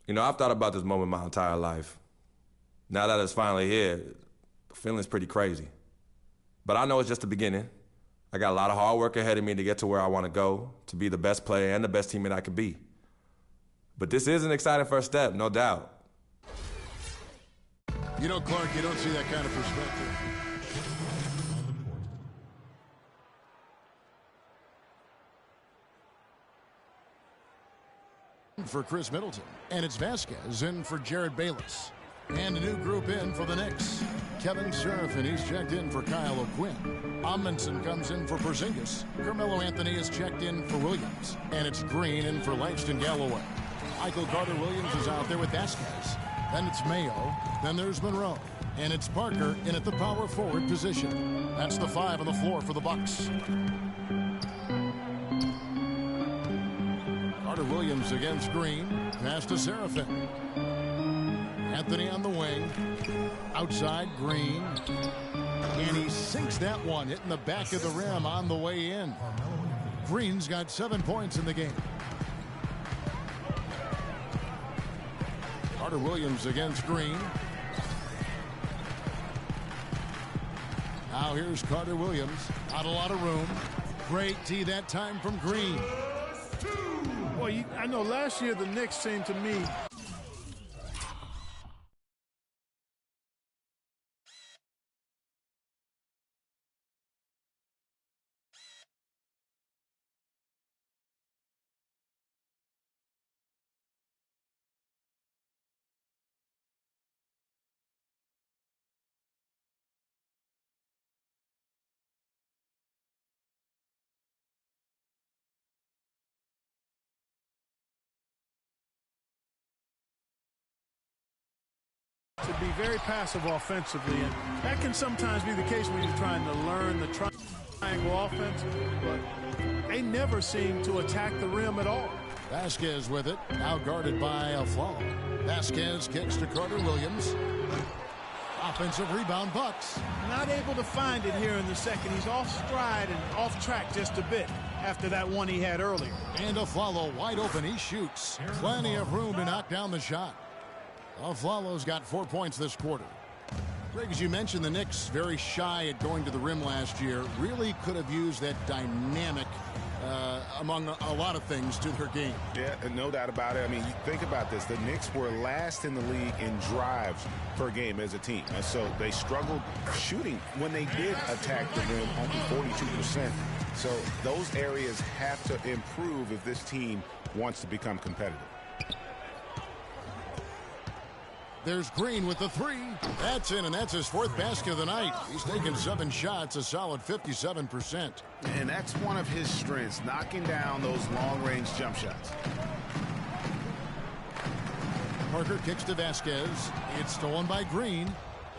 You know, I've thought about this moment my entire life. Now that it's finally here, the feeling's pretty crazy. But I know it's just the beginning. I got a lot of hard work ahead of me to get to where I want to go, to be the best player and the best teammate I could be. But this is an exciting first step, no doubt. You know, Clark, you don't see that kind of perspective. For Chris Middleton, and it's Vasquez in for Jared Bayless. And a new group in for the Knicks. Kevin Surf, and he's checked in for Kyle O'Quinn. Amundsen comes in for Porzingis. Carmelo Anthony is checked in for Williams. And it's Green in for Langston Galloway. Michael Carter-Williams is out there with Vasquez. Then it's Mayo. Then there's Monroe. And it's Parker in at the power forward position. That's the 5 on the floor for the Bucks. Carter-Williams against Green. Pass to Serafin. Anthony on the wing. Outside, Green. And he sinks that one, hitting the back of the rim on the way in. Green's got 7 points in the game. Carter-Williams against Green. Now here's Carter-Williams. Not a lot of room. Great D that time from Green. Well, I know last year the Knicks seemed to me to be very passive offensively, and that can sometimes be the case when you're trying to learn the triangle offense, but they never seem to attack the rim at all. Vasquez with it, now guarded by Aflalo. Vasquez kicks to Carter-Williams. Offensive rebound, Bucks. Not able to find it here in the second. He's off stride and off track just a bit after that one he had earlier. And Aflalo wide open, he shoots. Plenty of room to knock down the shot. Aflalo's got 4 points this quarter. Greg, as you mentioned, the Knicks very shy at going to the rim last year. Really could have used that dynamic among a lot of things to their game. Yeah, no doubt about it. I mean, think about this. The Knicks were last in the league in drives per game as a team. And so they struggled shooting when they did attack the rim, only 42%. So those areas have to improve if this team wants to become competitive. There's Green with the 3. That's in, and that's his 4th basket of the night. He's taken 7 shots, a solid 57%. And that's one of his strengths, knocking down those long-range jump shots. Parker kicks to Vasquez. It's stolen by Green.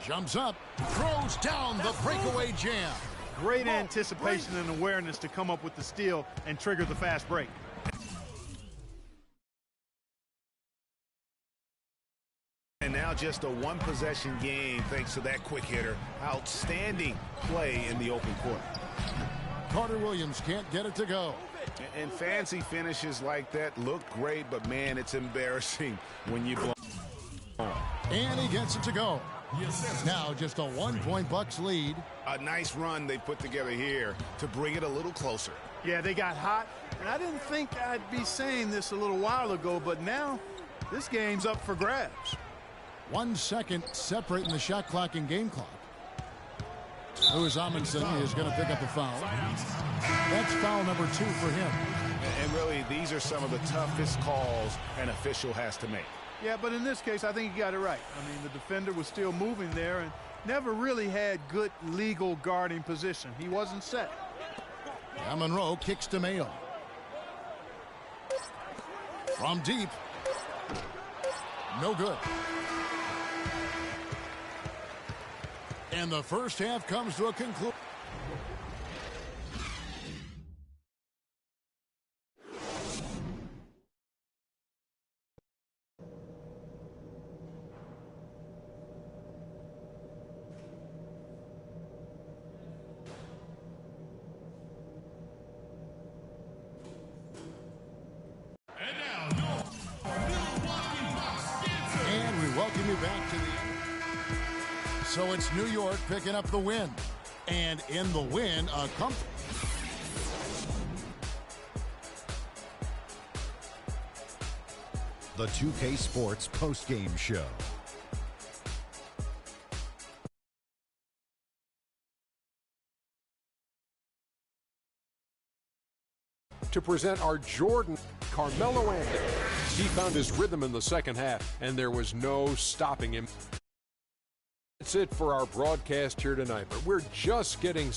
Jumps up, throws down the breakaway jam. Great anticipation and awareness to come up with the steal and trigger the fast break. And now just a one-possession game thanks to that quick hitter. Outstanding play in the open court. Carter-Williams can't get it to go. And fancy finishes like that look great, but, man, it's embarrassing when you blow. And he gets it to go. Now just a 1-point Bucks lead. A nice run they put together here to bring it a little closer. Yeah, they got hot, and I didn't think I'd be saying this a little while ago, but now this game's up for grabs. 1 second separating the shot clock and game clock. Lewis Amundsen is going to pick up the foul. That's foul number 2 for him. And really, these are some of the toughest calls an official has to make. Yeah, but in this case, I think he got it right. I mean, the defender was still moving there and never really had good legal guarding position. He wasn't set. Now Monroe kicks to Mayo. From deep. No good. And the first half comes to a conclusion. So it's New York picking up the win. And in the win, a comfort. The 2K Sports postgame show. To present our Jordan, Carmelo Anthony. He found his rhythm in the second half, and there was no stopping him. That's it for our broadcast here tonight, but we're just getting...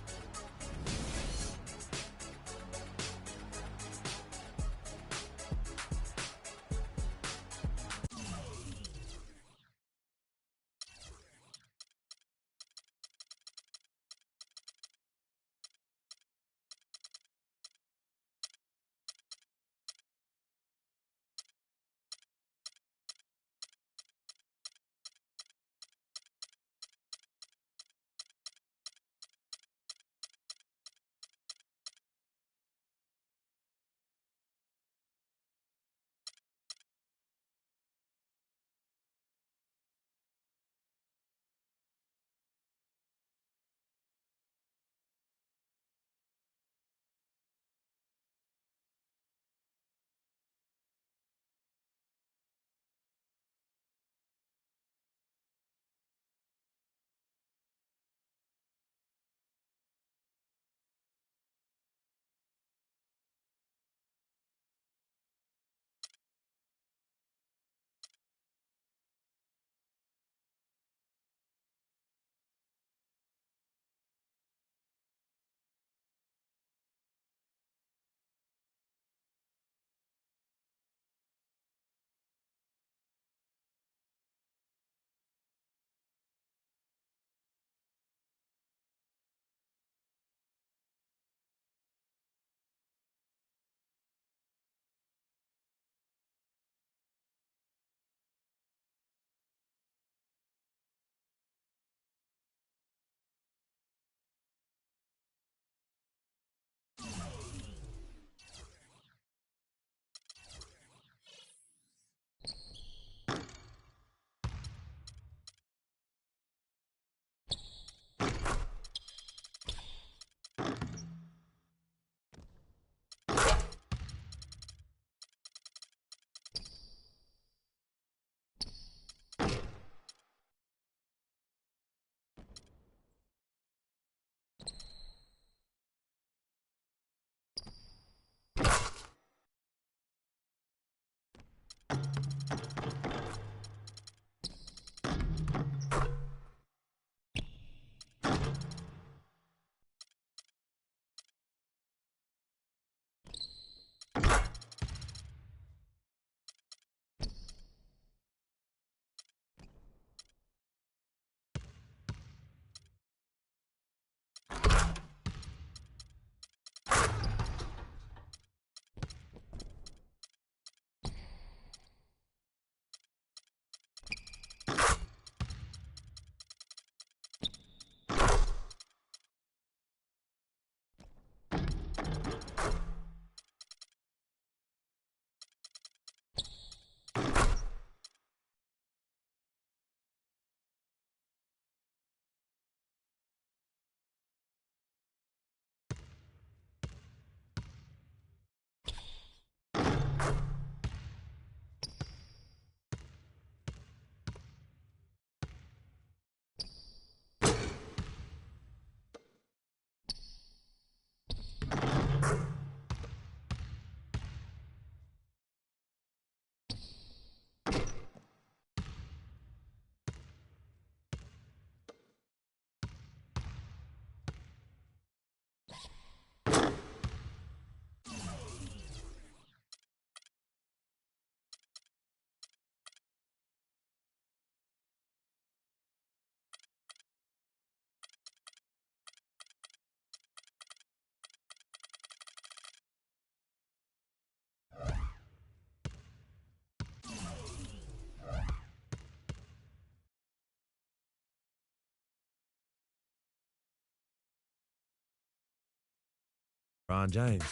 Ron James.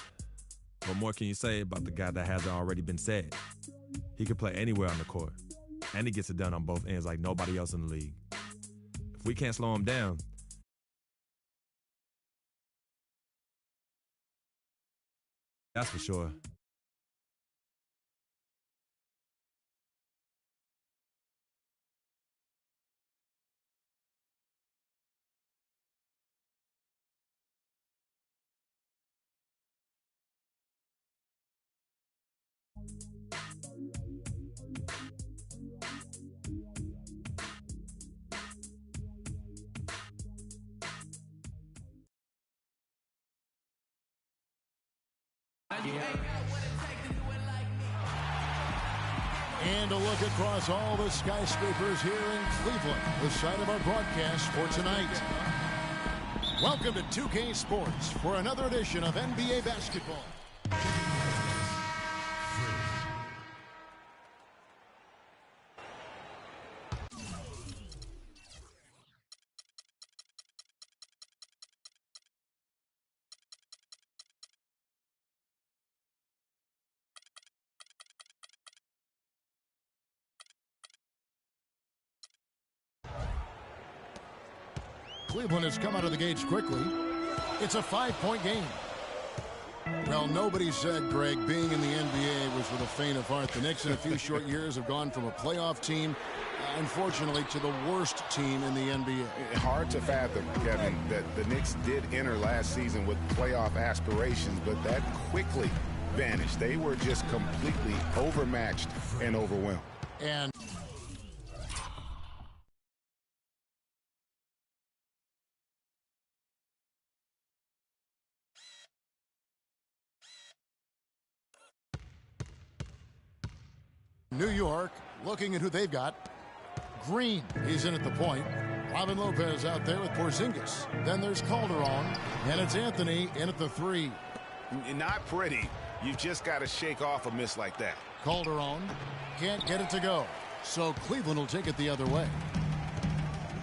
What more can you say about the guy that hasn't already been said? He can play anywhere on the court, and he gets it done on both ends like nobody else in the league. If we can't slow them down, that's for sure. And a look across all the skyscrapers here in Cleveland, the site of our broadcast for tonight. Welcome to 2K Sports for another edition of NBA basketball. Cleveland has come out of the gates quickly. It's a 5-point game. Well, nobody said, Greg, being in the NBA was for the faint of heart. The Knicks in a few short years have gone from a playoff team, unfortunately, to the worst team in the NBA. Hard to fathom, Kevin, that the Knicks did enter last season with playoff aspirations, but that quickly vanished. They were just completely overmatched and overwhelmed. And New York looking at who they've got. Green, he's in at the point. Robin Lopez out there with Porzingis. Then there's Calderon, and it's Anthony in at the 3. Not pretty. You've just got to shake off a miss like that. Calderon can't get it to go, so Cleveland will take it the other way.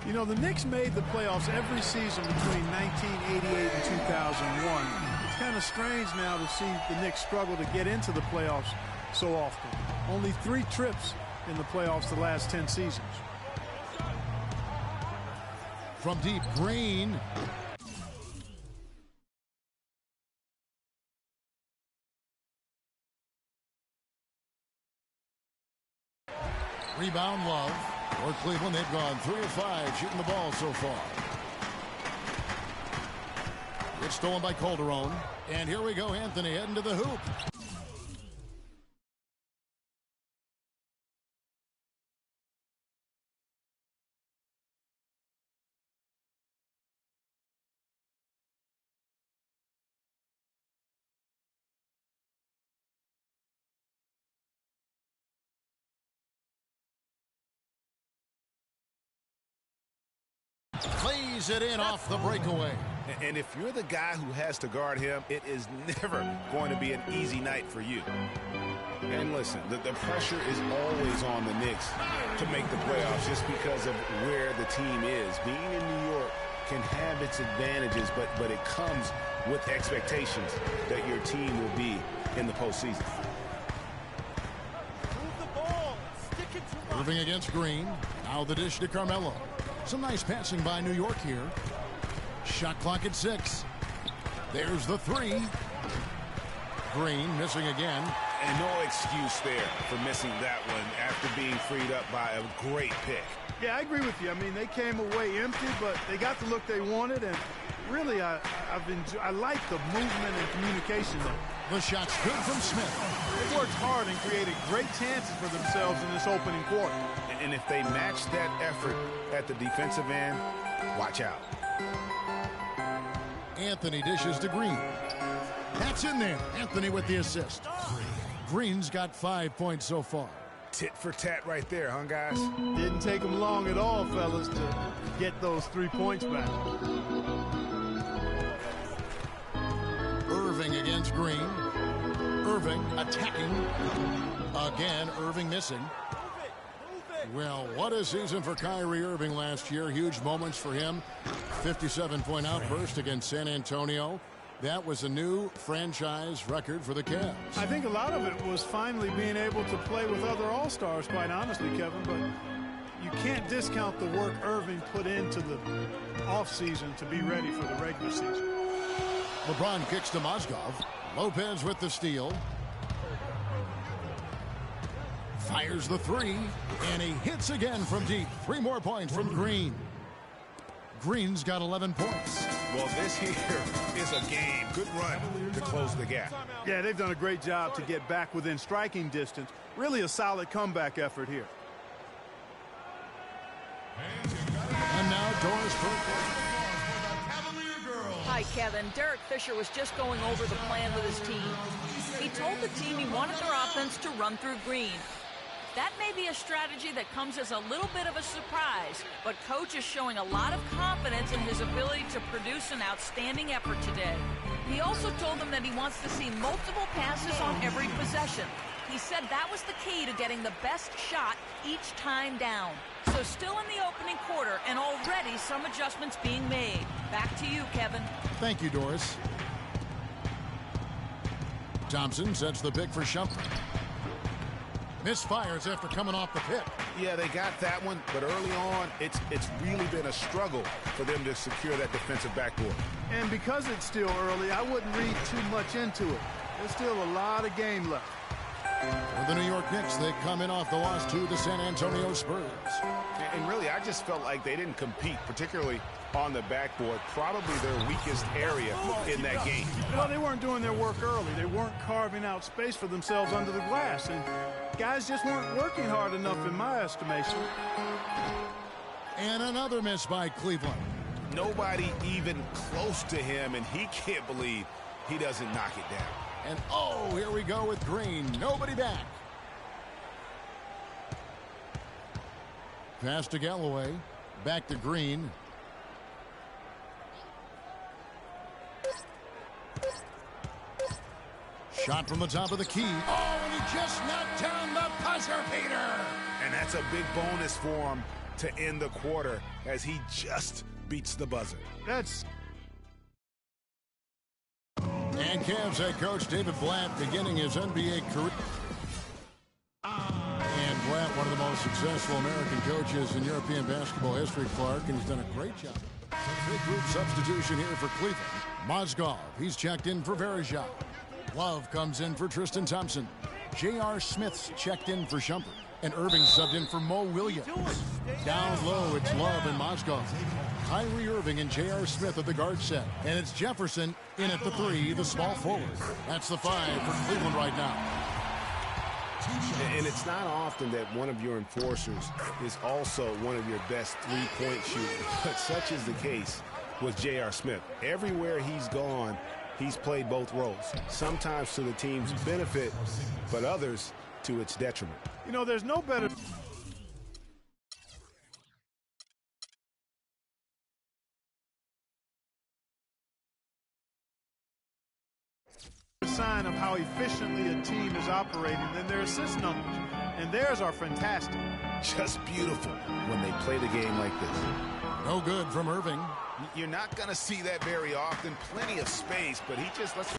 You know, the Knicks made the playoffs every season between 1988 and 2001. It's kind of strange now to see the Knicks struggle to get into the playoffs so often. Only 3 trips in the playoffs the last 10 seasons. From deep, Green. Rebound, Love. For Cleveland, they've gone 3 of 5 shooting the ball so far. It's stolen by Calderon. And here we go, Anthony heading to the hoop. Plays it in off the breakaway. And if you're the guy who has to guard him, it is never going to be an easy night for you. And listen, the pressure is always on the Knicks to make the playoffs just because of where the team is. Being in New York can have its advantages, but it comes with expectations that your team will be in the postseason. Irving against Green. Now the dish to Carmelo. Some nice passing by New York here. Shot clock at 6. There's the 3. Green missing again. And no excuse there for missing that one after being freed up by a great pick. Yeah, I agree with you. I mean, they came away empty, but they got the look they wanted, and really, I like the movement and communication there. The shot's good from Smith. They worked hard and created great chances for themselves in this opening quarter. And if they match that effort at the defensive end, watch out. Anthony dishes to Green. That's in there. Anthony with the assist. Green's got 5 points so far. Tit for tat right there, huh, guys? Didn't take them long at all, fellas, to get those 3 points back. Irving against Green. Irving attacking. Again, Irving missing. Well, what a season for Kyrie Irving last year. Huge moments for him. 57-point outburst against San Antonio. That was a new franchise record for the Cavs. I think a lot of it was finally being able to play with other All-Stars, quite honestly, Kevin. But you can't discount the work Irving put into the offseason to be ready for the regular season. LeBron kicks to Mozgov. Lopez with the steal. Fires the three, and he hits again from deep. 3 more points from Green. Green's got 11 points. Well, this here is a game. Good run to close the gap. Yeah, they've done a great job to get back within striking distance. Really a solid comeback effort here. And now Doris Burke. Hi, Kevin. Derek Fisher was just going over the plan with his team. He told the team he wanted their offense to run through Green. That may be a strategy that comes as a little bit of a surprise, but Coach is showing a lot of confidence in his ability to produce an outstanding effort today. He also told them that he wants to see multiple passes on every possession. He said that was the key to getting the best shot each time down. So still in the opening quarter, and already some adjustments being made. Back to you, Kevin. Thank you, Doris. Thompson sets the pick for Shumpert. Misfires after coming off the pick. Yeah, they got that one, but early on, it's really been a struggle for them to secure that defensive backboard. And because it's still early, I wouldn't read too much into it. There's still a lot of game left. For the New York Knicks, they come in off the loss to the San Antonio Spurs. And really, I just felt like they didn't compete, particularly on the backboard, probably their weakest area in that game. Well, they weren't doing their work early. They weren't carving out space for themselves under the glass. And guys just weren't working hard enough in my estimation. And another miss by Cleveland. Nobody even close to him, and he can't believe he doesn't knock it down. And oh, here we go with Green. Nobody back. Pass to Galloway. Back to Green. Shot from the top of the key. Oh, and he just knocked down the buzzer beater. And that's a big bonus for him to end the quarter as he just beats the buzzer. That's... And Cavs head coach David Blatt beginning his NBA career. And Blatt, one of the most successful American coaches in European basketball history, Clark, and he's done a great job. Big group substitution here for Cleveland. Mozgov, he's checked in for Verejao. Love comes in for Tristan Thompson. J.R. Smith's checked in for Shumpert. And Irving subbed in for Mo Williams. Down low, it's Love and Mozgov. Kyrie Irving and J.R. Smith at the guard set. And it's Jefferson in at the 3, the small forward. That's the 5 for Cleveland right now. And it's not often that one of your enforcers is also one of your best three-point shooters. But such is the case with J.R. Smith. Everywhere he's gone, he's played both roles. Sometimes to the team's benefit, but others to its detriment. You know, there's no better... sign of how efficiently a team is operating than their assist numbers. And theirs are fantastic. Just beautiful when they play the game like this. No good from Irving. You're not going to see that very often. Plenty of space, but he just lets...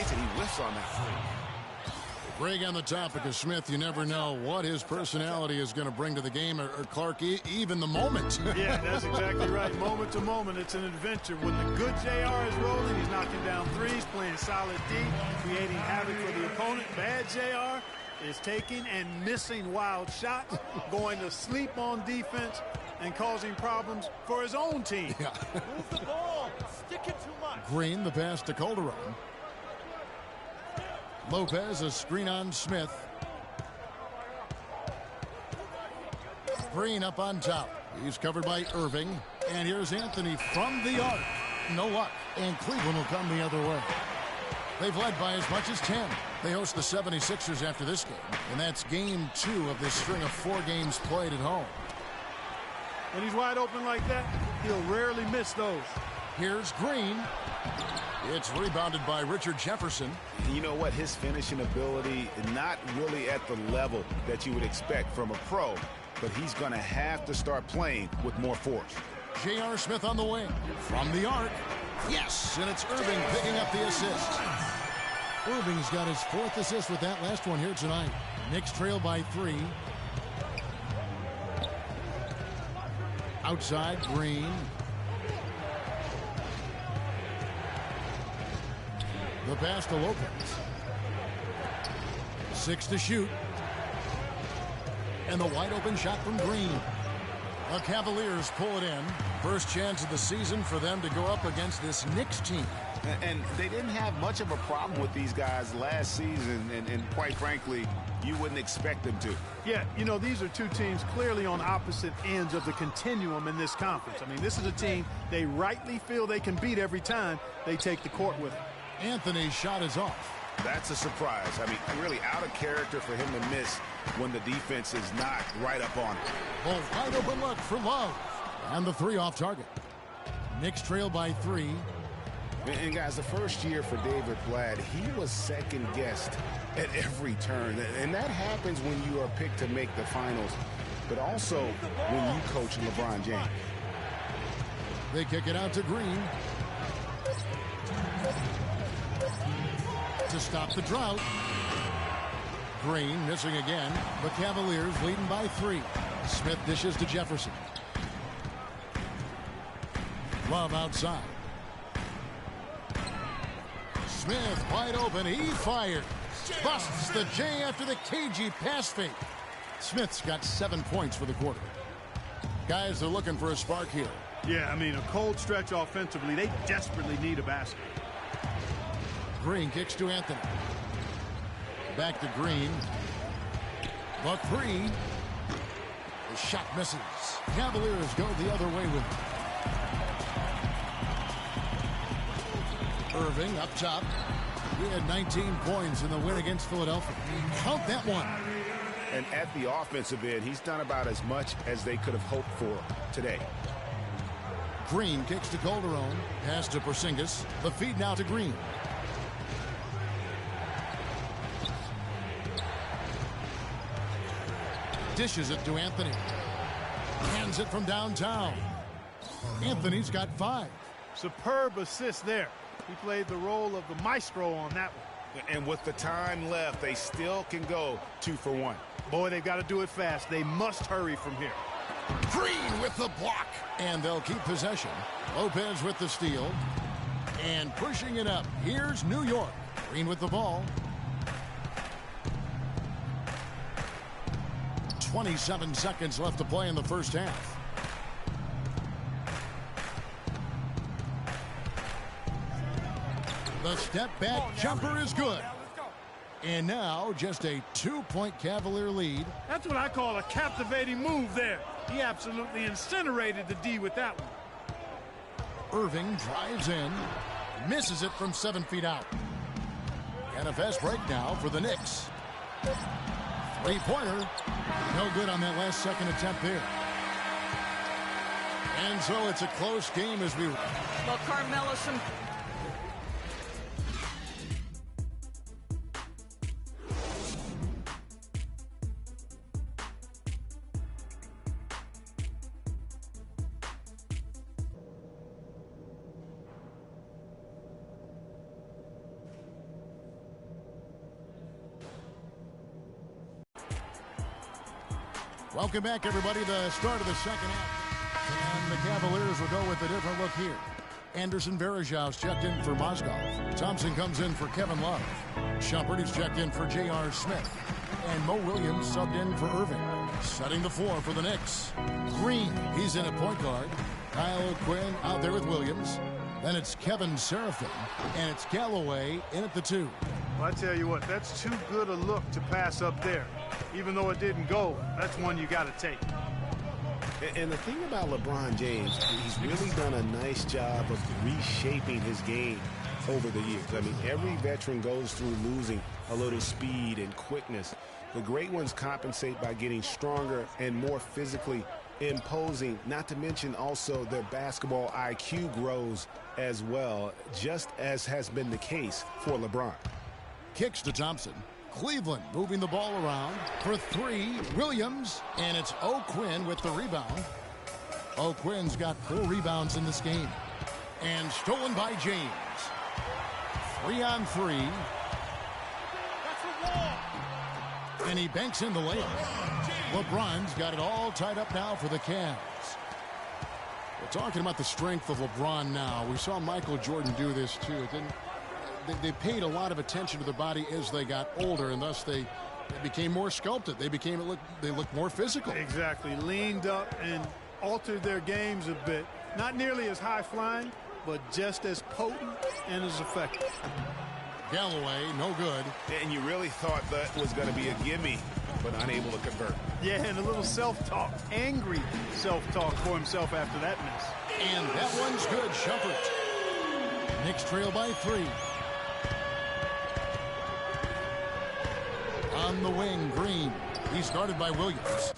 He whiffs on that. Greg, on the topic of Smith, you never know what his personality is going to bring to the game, or Clark, even the moment. Yeah, that's exactly right. Moment to moment, it's an adventure. When the good JR is rolling, he's knocking down threes, playing solid D, creating havoc for the opponent. Bad JR is taking and missing wild shots, going to sleep on defense. and causing problems for his own team. Yeah. Move the ball. Stick it too much. Green, the pass to Calderon. Lopez, a screen on Smith. Green up on top. He's covered by Irving. And here's Anthony from the arc. No luck. And Cleveland will come the other way. They've led by as much as 10. They host the 76ers after this game. And that's game 2 of this string of 4 games played at home. When he's wide open like that, he'll rarely miss those. Here's Green. It's rebounded by Richard Jefferson. You know what? His finishing ability, not really at the level that you would expect from a pro, but he's going to have to start playing with more force. J.R. Smith on the wing. From the arc. Yes, and it's Irving picking up the assist. Irving's got his 4th assist with that last one here tonight. Knicks trail by 3. Outside, Green. The pass to Lopez. 6 to shoot. And the wide open shot from Green. The Cavaliers pull it in. First chance of the season for them to go up against this Knicks team. And they didn't have much of a problem with these guys last season, and quite frankly, you wouldn't expect them to. Yeah, you know, these are two teams clearly on opposite ends of the continuum in this conference. I mean, this is a team they rightly feel they can beat every time they take the court with them. Anthony's shot is off. That's a surprise. I mean, really out of character for him to miss when the defense is not right up on him. Oh, wide open look for Love. And the 3 off target. Knicks trail by 3. And guys, the first year for David Blatt, he was second-guessed at every turn. And that happens when you are picked to make the finals, but also when you coach LeBron James. They kick it out to Green. To stop the drought. Green missing again. The Cavaliers leading by 3. Smith dishes to Jefferson. Love outside. Smith wide open. He fires. Busts the J after the cagey pass fake. Smith's got 7 points for the quarter. Guys, they're looking for a spark here. Yeah, I mean, a cold stretch offensively. They desperately need a basket. Green kicks to Anthony. Back to Green. The 3. The shot misses. Cavaliers go the other way with it. Irving up top. He had 19 points in the win against Philadelphia. Count that one. And at the offensive end, he's done about as much as they could have hoped for today. Green kicks to Calderon. Pass to Porzingis. The feed now to Green. Dishes it to Anthony. Hands it from downtown. Anthony's got 5. Superb assist there. He played the role of the maestro on that one. And with the time left, they still can go 2 for 1. Boy, they've got to do it fast. They must hurry from here. Green with the block. And they'll keep possession. Lopez with the steal. And pushing it up. Here's New York. Green with the ball. 27 seconds left to play in the first half. The step back jumper is good. And now just a 2-point Cavalier lead. That's what I call a captivating move there. He absolutely incinerated the D with that one. Irving drives in. Misses it from 7 feet out. And a fast break now for the Knicks. 3-pointer. No good on that last second attempt there. And so it's a close game as we... Well, Carmelo, some... Welcome back, everybody. The start of the second half. And the Cavaliers will go with a different look here. Anderson Varejau's checked in for Mozgov. Thompson comes in for Kevin Love. Shumpert is checked in for J.R. Smith. And Mo Williams subbed in for Irving. Setting the floor for the Knicks. Green, he's in at point guard. Kyle O'Quinn out there with Williams. Then it's Kevin Seraphin, and it's Galloway in at the 2. Well, I tell you what, that's too good a look to pass up there. Even though it didn't go, that's one you got to take. And the thing about LeBron James, he's really done a nice job of reshaping his game over the years. I mean, every veteran goes through losing a little speed and quickness. The great ones compensate by getting stronger and more physically imposing, not to mention also their basketball IQ grows as well, just as has been the case for LeBron. Kicks to Thompson. Cleveland moving the ball around for 3. Williams, and it's O'Quinn with the rebound. O'Quinn's got 4 rebounds in this game. And stolen by James. 3 on 3. And he banks in the layup. LeBron's got it all tied up now for the Cavs. We're talking about the strength of LeBron now. We saw Michael Jordan do this too. It didn't. They paid a lot of attention to their body as they got older, and thus they became more sculpted. They looked more physical. Exactly. Leaned up and altered their games a bit. Not nearly as high-flying, but just as potent and as effective. Galloway, no good. And you really thought that was going to be a gimme, but unable to convert. Yeah, and a little self-talk. Angry self-talk for himself after that miss. And that one's good. Shumpert. Knicks trail by 3. On the wing, Green. He's guarded by Williams.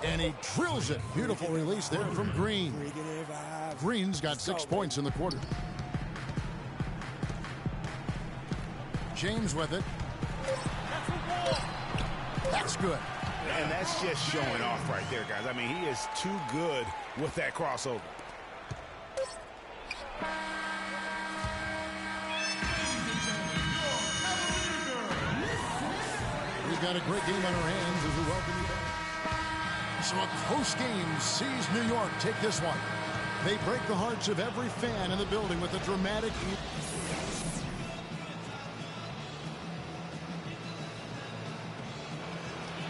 And he drills it. Beautiful release there from Green. Green's got 6 points in the quarter. James with it. That's good. And that's just showing off right there, guys. I mean, he is too good with that crossover. We've got a great game on our hands as we welcome you back. So a close game sees New York take this one. They break the hearts of every fan in the building with a dramatic...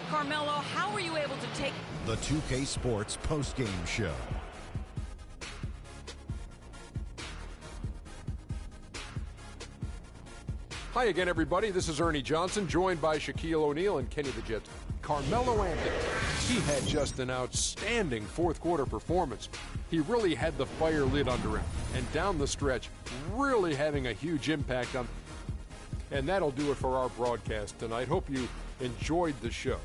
Carmelo, how were you able to take... The 2K Sports postgame show. Hi again, everybody. This is Ernie Johnson, joined by Shaquille O'Neal and Kenny the Jet. Carmelo Anthony. He had just an outstanding fourth-quarter performance. He really had the fire lit under him, and down the stretch, really having a huge impact on... And that'll do it for our broadcast tonight. Hope you enjoyed the show.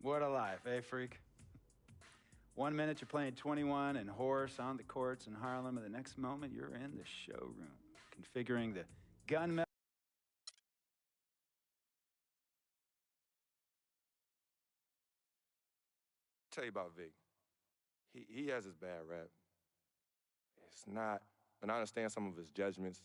What a life, eh, freak? 1 minute you're playing 21 and horse on the courts in Harlem, and the next moment you're in the showroom, configuring the gun. Tell you about Vic. He has his bad rap. It's not, and I understand some of his judgments,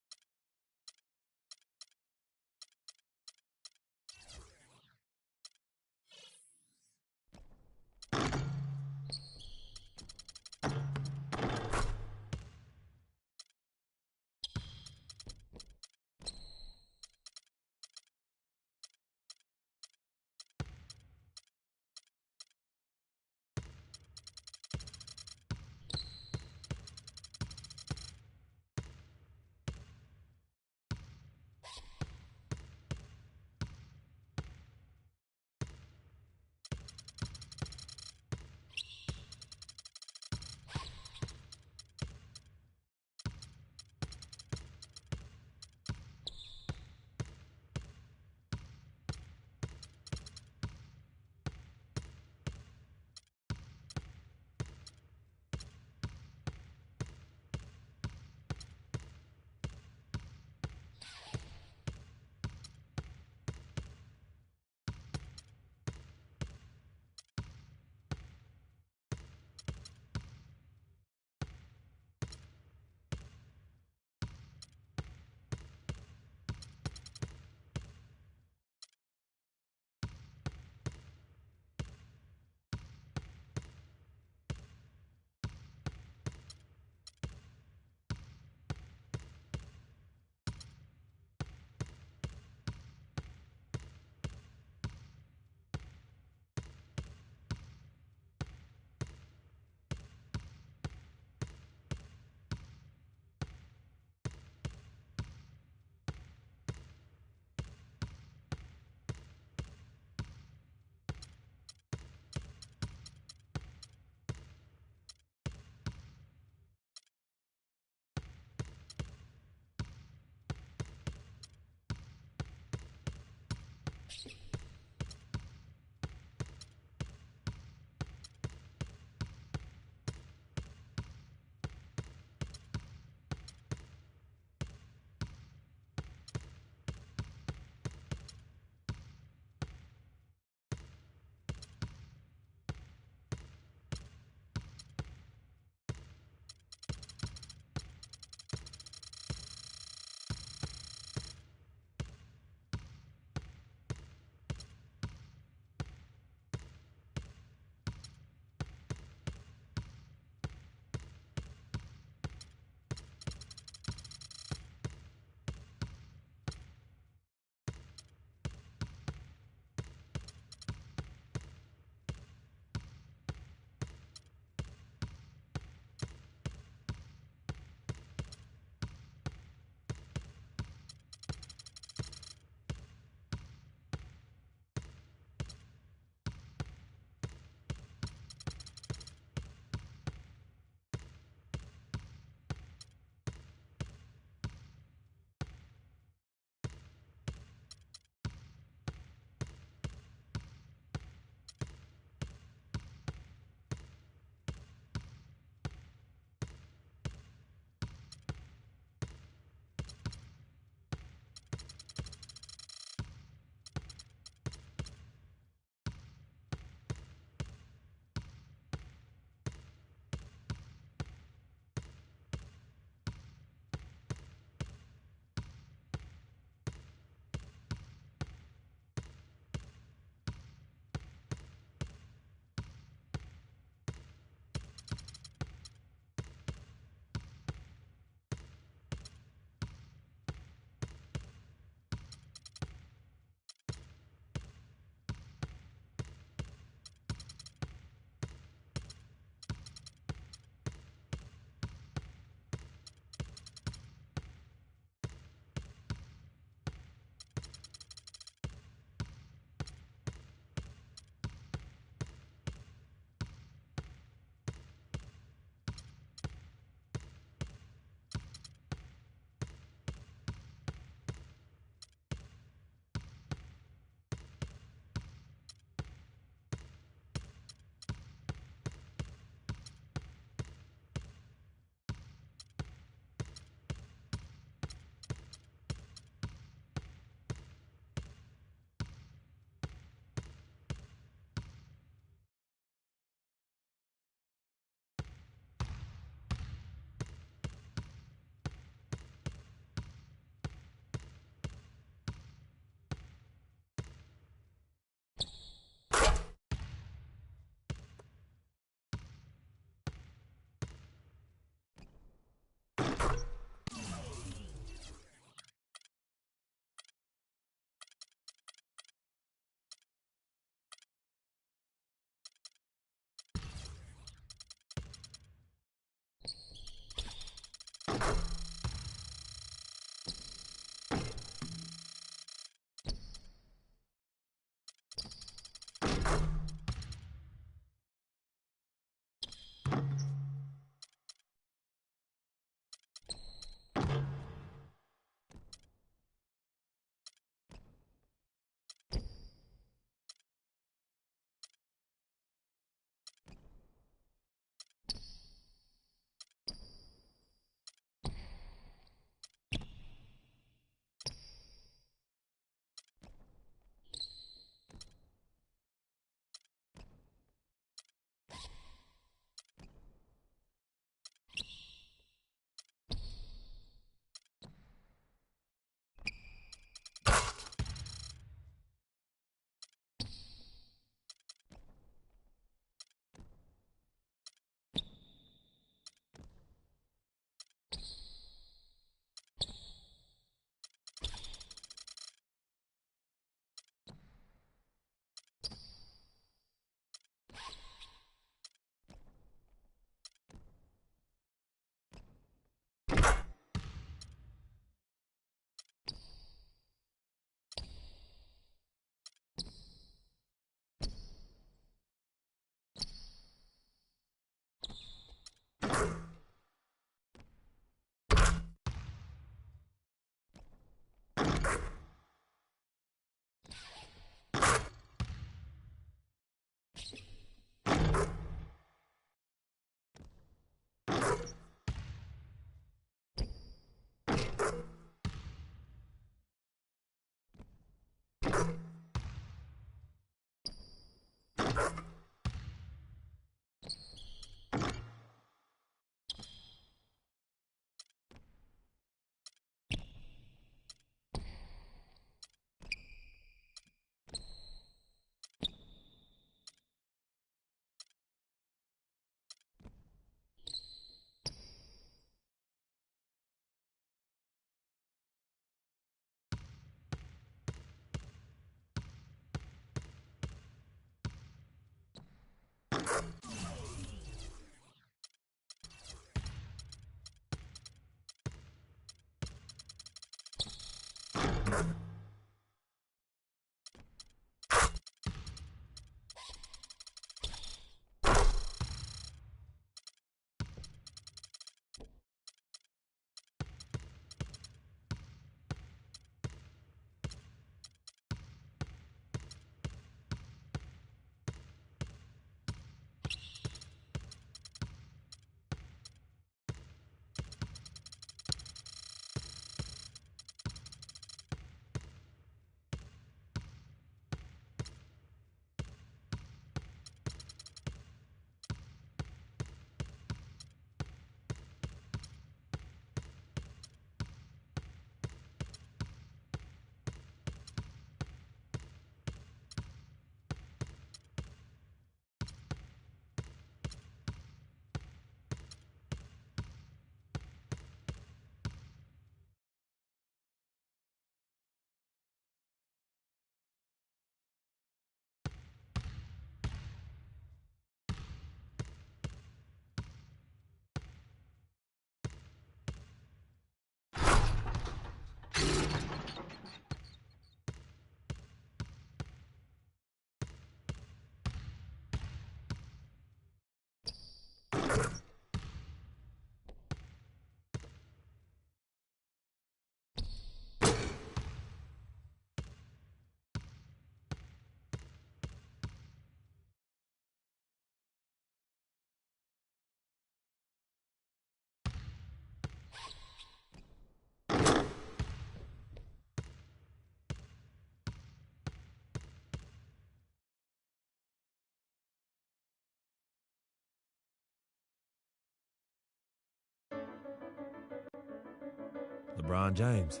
LeBron James.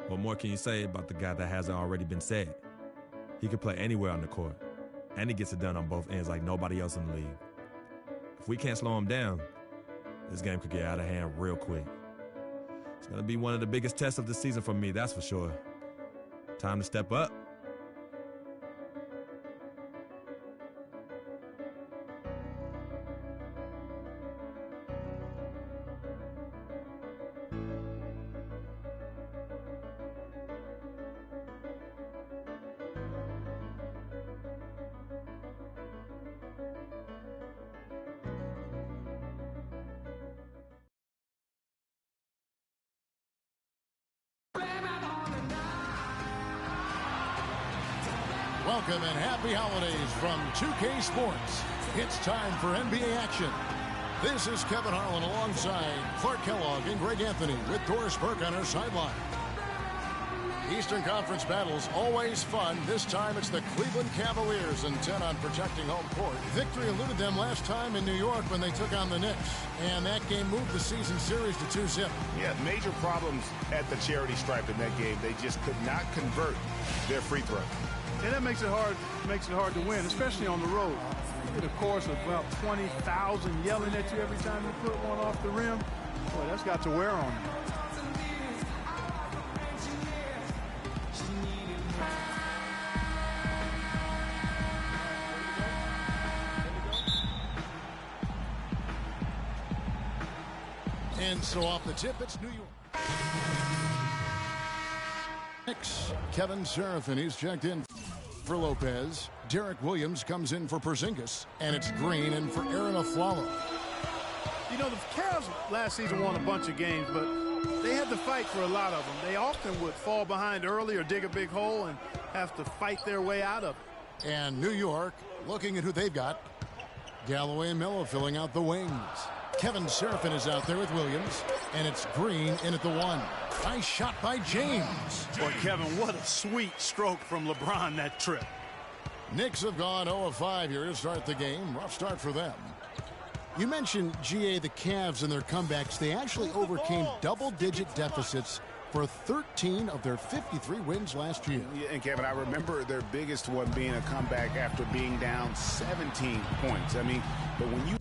What more can you say about the guy that hasn't already been said? He can play anywhere on the court, and he gets it done on both ends like nobody else in the league. If we can't slow him down, this game could get out of hand real quick. It's going to be one of the biggest tests of the season for me, that's for sure. Time to step up. Welcome and happy holidays from 2K Sports. It's time for NBA action. This is Kevin Harlan alongside Clark Kellogg and Greg Anthony with Doris Burke on our sideline. Eastern Conference battles always fun. This time it's the Cleveland Cavaliers intent on protecting home court. Victory eluded them last time in New York when they took on the Knicks. And that game moved the season series to 2-0. Yeah, major problems at the charity stripe in that game. They just could not convert their free throw. And that makes it hard to win, especially on the road. You get a chorus of about 20,000 yelling at you every time you put one off the rim. Boy, that's got to wear on you. And so off the tip, it's New York. Next, Kevin Serafin, he's checked in for Lopez. Derek Williams comes in for Porzingis. And it's Green in for Aaron Aflalo. You know, the Cavs last season won a bunch of games, but they had to fight for a lot of them. They often would fall behind early or dig a big hole and have to fight their way out of it. And New York, looking at who they've got. Galloway and Melo filling out the wings. Kevin Serafin is out there with Williams. And it's Green in at the one. Nice shot by James. Boy, Kevin, what a sweet stroke from LeBron that trip. Knicks have gone 0 of 5 here to start the game. Rough start for them. You mentioned, GA, the Cavs and their comebacks. They actually overcame double-digit deficits for 13 of their 53 wins last year. Yeah, and Kevin, I remember their biggest one being a comeback after being down 17 points. I mean, but when you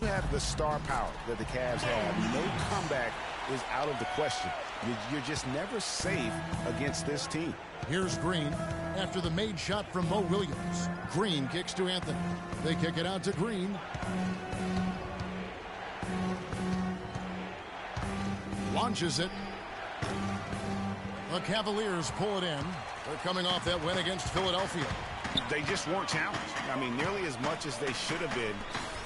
have the star power that the Cavs have, no comeback is out of the question. You're just never safe against this team. Here's Green after the made shot from Mo Williams. Green kicks to Anthony. They kick it out to Green. Launches it. The Cavaliers pull it in. They're coming off that win against Philadelphia. They just weren't challenged. I mean, nearly as much as they should have been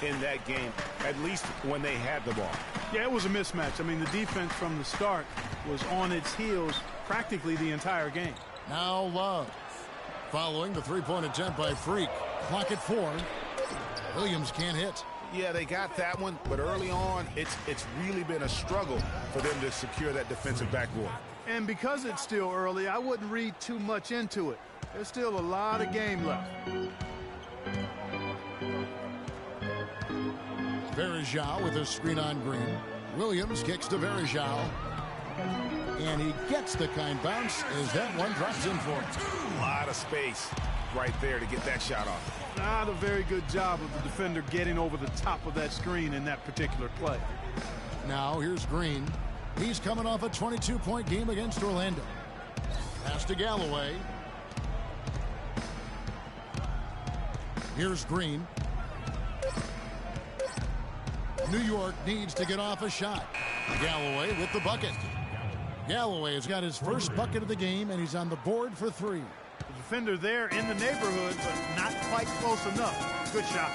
in that game, at least when they had the ball. Yeah, it was a mismatch. I mean, the defense from the start was on its heels practically the entire game. Now Love. Following the three-point attempt by Freak. Clock at 4. Williams can't hit. Yeah, they got that one, but early on, it's really been a struggle for them to secure that defensive backboard. And because it's still early, I wouldn't read too much into it. There's still a lot of game left. Verjao with a screen on Green. Williams kicks to Verjao. And he gets the kind bounce as that one drops in for him. A lot of space right there to get that shot off. Not a very good job of the defender getting over the top of that screen in that particular play. Now here's Green. He's coming off a 22-point game against Orlando. Pass to Galloway. Here's Green. New York needs to get off a shot. Galloway with the bucket. Galloway has got his first bucket of the game, and he's on the board for 3. The defender there in the neighborhood, but not quite close enough. Good shot.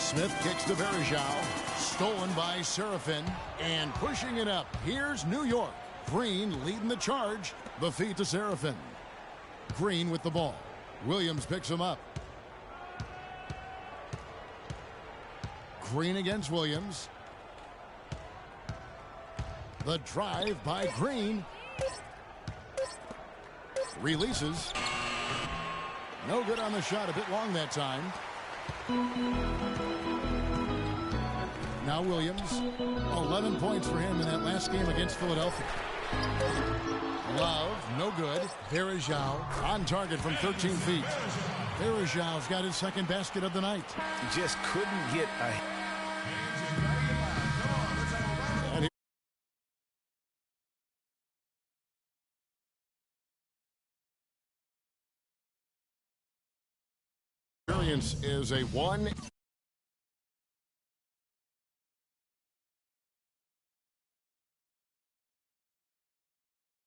Smith kicks to Verjao. Stolen by Serafin. And pushing it up. Here's New York. Green leading the charge. The feed to Serafin. Green with the ball. Williams picks him up. Green against Williams. The drive by Green. Releases. No good on the shot. A bit long that time. Now Williams. 11 points for him in that last game against Philadelphia. Love, no good. Verajao on target from 13 feet. Verajao's got his second basket of the night. Just couldn't get a... Experience is a 1.